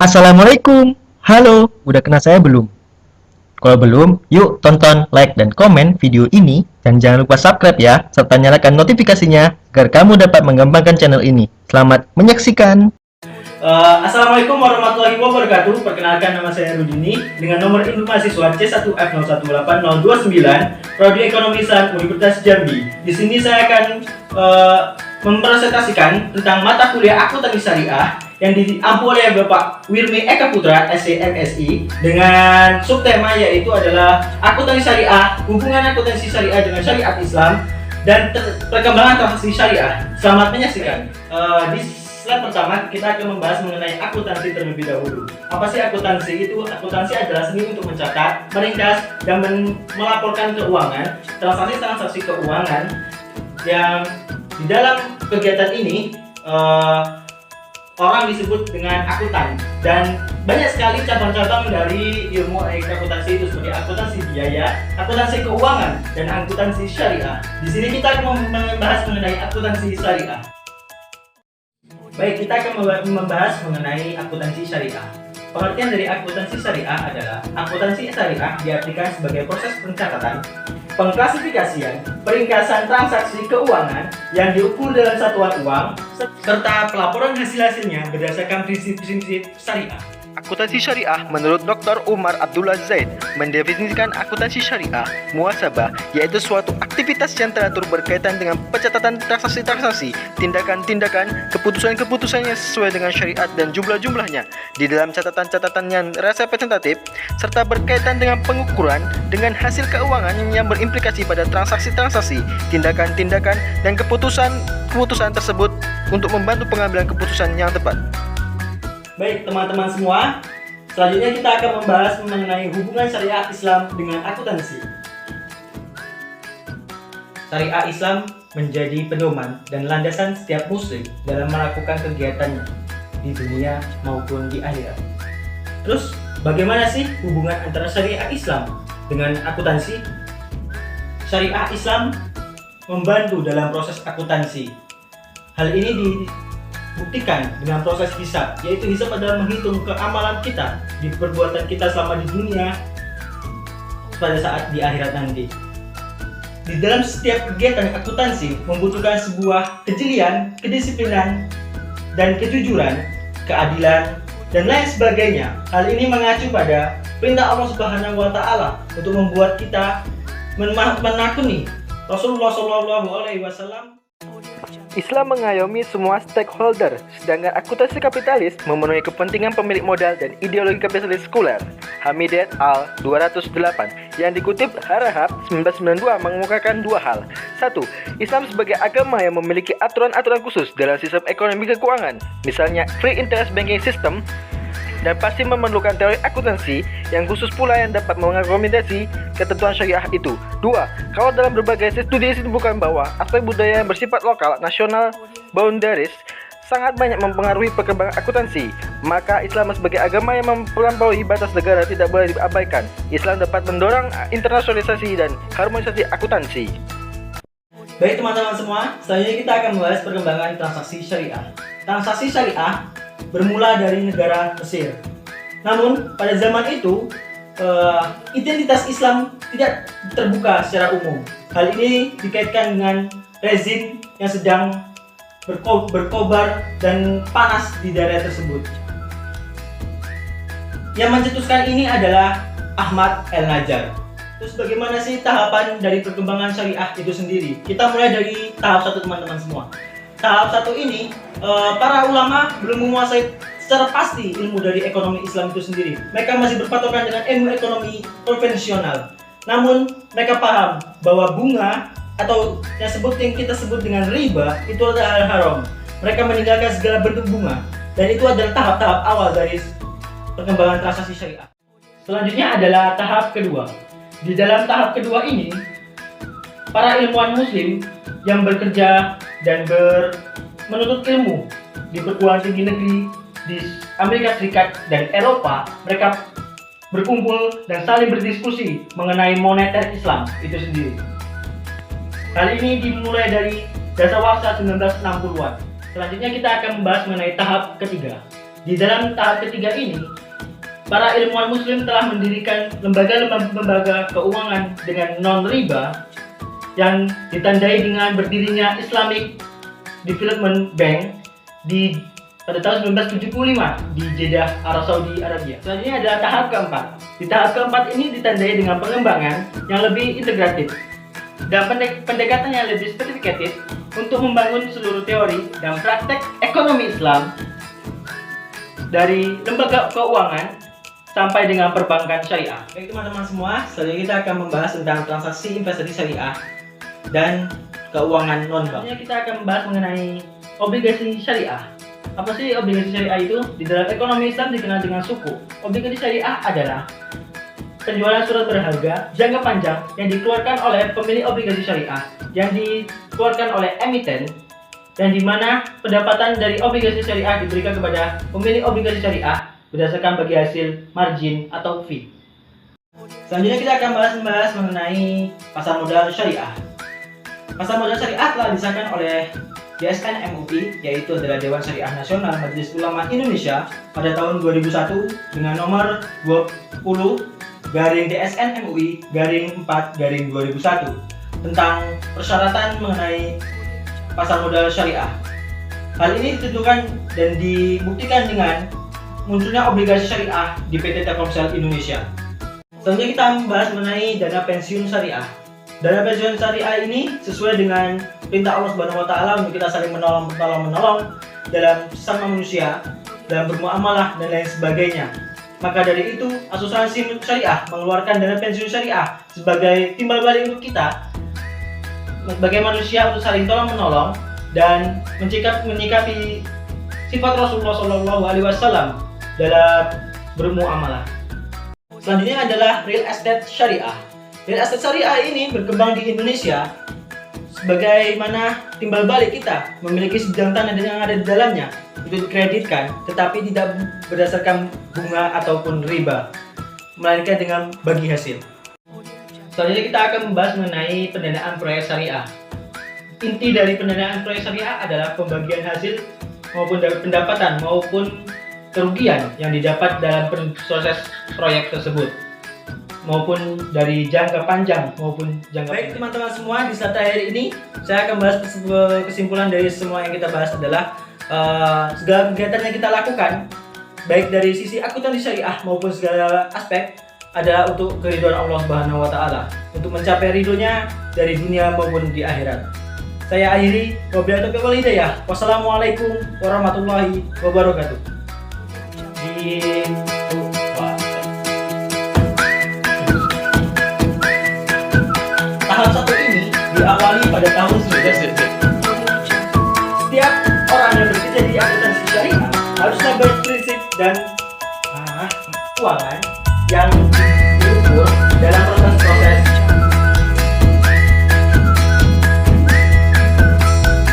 Assalamualaikum. Halo, udah kenal saya belum? Kalau belum, yuk tonton, like, dan komen video ini. Dan jangan lupa subscribe ya, serta nyalakan notifikasinya agar kamu dapat mengembangkan channel ini. Selamat menyaksikan. Assalamualaikum warahmatullahi wabarakatuh. Perkenalkan, nama saya Rudini dengan nomor induk mahasiswa C1F018029 Prodi Ekonomi Islam Universitas Jambi. Di sini saya akan mempresentasikan tentang mata kuliah akuntansi syariah yang diampu oleh Bapak Wirmi Eka Putra SCMSI dengan subtema yaitu adalah akuntansi syariah, hubungan akuntansi syariah dengan syariat Islam dan perkembangan transaksi syariah. Selamat menyaksikan. Di slide pertama kita akan membahas mengenai akuntansi terlebih dahulu. Apa sih akuntansi itu? Akuntansi adalah seni untuk mencatat, meringkas, dan melaporkan keuangan, transaksi-transaksi keuangan yang di dalam kegiatan ini orang disebut dengan akuntan, dan banyak sekali cabang-cabang dari ilmu akuntansi itu seperti akuntansi biaya, akuntansi keuangan, dan akuntansi syariah. Di sini kita akan membahas mengenai akuntansi syariah. Baik, kita akan membahas mengenai akuntansi syariah. Pengertian dari akuntansi syariah adalah akuntansi syariah diartikan sebagai proses pencatatan, pengklasifikasian, peringkasan transaksi keuangan yang diukur dalam satuan uang, serta pelaporan hasil-hasilnya berdasarkan prinsip-prinsip syariah. Akuntansi syariah menurut Dr. Umar Abdullah Zaid mendefinisikan akuntansi syariah muhasabah yaitu suatu aktivitas yang teratur berkaitan dengan pencatatan transaksi-transaksi, tindakan-tindakan, keputusan-keputusan yang sesuai dengan syariat dan jumlah-jumlahnya di dalam catatan-catatan yang representatif serta berkaitan dengan pengukuran dengan hasil keuangan yang berimplikasi pada transaksi-transaksi, tindakan-tindakan, dan keputusan-keputusan tersebut untuk membantu pengambilan keputusan yang tepat. Baik teman-teman semua, selanjutnya kita akan membahas mengenai hubungan syariah Islam dengan akuntansi. Syariah Islam menjadi pedoman dan landasan setiap muslim dalam melakukan kegiatannya di dunia maupun di akhirat. Terus, bagaimana sih hubungan antara syariah Islam dengan akuntansi? Syariah Islam membantu dalam proses akuntansi. Hal ini dibuktikan dengan proses hisab, yaitu hisab adalah menghitung keamalan kita di perbuatan kita selama di dunia pada saat di akhirat nanti. Di dalam setiap kegiatan akuntansi membutuhkan sebuah kejelian, kedisiplinan, dan kejujuran, keadilan, dan lain sebagainya. Hal ini mengacu pada perintah Allah Subhanahu wa Ta'ala untuk membuat kita menakuni Rasulullah SAW. Islam mengayomi semua stakeholder, sedangkan akuntansi kapitalis memenuhi kepentingan pemilik modal dan ideologi kapitalis sekuler. Hamid et al. 208 yang dikutip Harahap 1992 mengemukakan dua hal. 1. Islam sebagai agama yang memiliki aturan-aturan khusus dalam sistem ekonomi keuangan, misalnya free interest banking system, dan pasti memerlukan teori akuntansi yang khusus pula yang dapat mengakomodasi ketentuan syariah itu. 2. Kalau dalam berbagai studi disebutkan bahwa aspek budaya yang bersifat lokal, nasional, boundaries sangat banyak mempengaruhi perkembangan akuntansi, maka Islam sebagai agama yang melampaui batas negara tidak boleh diabaikan. Islam dapat mendorong internasionalisasi dan harmonisasi akuntansi. Baik teman-teman semua, selanjutnya kita akan membahas perkembangan transaksi syariah. Transaksi syariah bermula dari negara Mesir. Namun pada zaman itu identitas Islam tidak terbuka secara umum. Hal ini dikaitkan dengan rezim yang sedang berkobar dan panas di daerah tersebut. Yang mencetuskan ini adalah Ahmad El-Najjar. Terus bagaimana sih tahapan dari perkembangan syariah itu sendiri? Kita mulai dari tahap 1 teman-teman semua. Tahap 1 ini para ulama belum menguasai secara pasti ilmu dari ekonomi Islam itu sendiri. Mereka masih berpatokan dengan ilmu ekonomi konvensional. Namun mereka paham bahwa bunga atau yang kita sebut dengan riba itu adalah hal haram. Mereka meninggalkan segala bentuk bunga, dan itu adalah tahap-tahap awal dari perkembangan transaksi syariah. Selanjutnya adalah tahap kedua. Di dalam tahap kedua ini, para ilmuwan muslim yang bekerja dan menuntut ilmu di perguruan tinggi negeri di Amerika Serikat dan Eropa, mereka berkumpul dan saling berdiskusi mengenai moneter Islam itu sendiri. Hal ini dimulai dari dasawarsa 1960-an. Selanjutnya kita akan membahas mengenai tahap ketiga. Di dalam tahap ketiga ini, para ilmuwan muslim telah mendirikan lembaga-lembaga keuangan dengan non-riba yang ditandai dengan berdirinya Islamic Development Bank pada tahun 1975 di Jeddah, Arab Saudi Arabia. Selanjutnya adalah tahap keempat. Di tahap keempat ini ditandai dengan pengembangan yang lebih integratif dan pendekatan yang lebih sophisticated untuk membangun seluruh teori dan praktek ekonomi Islam dari lembaga keuangan sampai dengan perbankan syariah. Baik teman-teman semua, selanjutnya kita akan membahas tentang transaksi investasi syariah dan keuangan non-bank. Selanjutnya kita akan membahas mengenai obligasi syariah. Apa sih obligasi syariah itu? Di dalam ekonomi Islam dikenal dengan suku. Obligasi syariah adalah penjualan surat berharga jangka panjang yang dikeluarkan oleh pemilik obligasi syariah, yang dikeluarkan oleh emiten, dan di mana pendapatan dari obligasi syariah diberikan kepada pemilik obligasi syariah berdasarkan bagi hasil margin atau fee. Selanjutnya kita akan membahas mengenai pasar modal syariah. Pasar modal syariah telah disahkan oleh DSN MUI, yaitu adalah Dewan Syariah Nasional Majelis Ulama Indonesia pada tahun 2001 dengan nomor 20/DSN MUI 4/2001 tentang persyaratan mengenai pasar modal syariah. Hal ini ditentukan dan dibuktikan dengan munculnya obligasi syariah di PT Telkomsel Indonesia. Selanjutnya kita membahas mengenai dana pensiun syariah. Dana pensiun syariah ini sesuai dengan perintah Allah Subhanahu wa taala untuk kita saling menolong dalam sesama manusia, dalam bermuamalah dan lain sebagainya. Maka dari itu, asuransi syariah mengeluarkan dana pensiun syariah sebagai timbal balik untuk kita sebagai manusia untuk saling tolong menolong dan menyikapi sifat Rasulullah SAW dalam bermuamalah. Selanjutnya adalah real estate syariah. Real estate syariah ini berkembang di Indonesia sebagaimana timbal balik kita memiliki sebidang tanah yang ada di dalamnya itu dikreditkan, tetapi tidak berdasarkan bunga ataupun riba, melainkan dengan bagi hasil. Selanjutnya kita akan membahas mengenai pendanaan proyek syariah. Inti dari pendanaan proyek syariah adalah pembagian hasil maupun dari pendapatan maupun kerugian yang didapat dalam proses proyek tersebut, maupun dari jangka panjang maupun jangka pendek. Baik teman-teman semua, di saat akhir ini saya akan bahas kesimpulan dari semua yang kita bahas adalah segala kegiatan yang kita lakukan baik dari sisi akuntansi syariah maupun segala aspek adalah untuk keridhaan Allah Subhanahu wa taala, untuk mencapai ridhonya dari dunia maupun di akhirat. Saya akhiri, wabillahi taufiq wal hidayah. Wassalamualaikum warahmatullahi wabarakatuh. Tahap 1 ini diawali pada tahun 1990. Setiap orang yang bekerja di akuntansi syariah haruslah berprinsip dan keuangan yang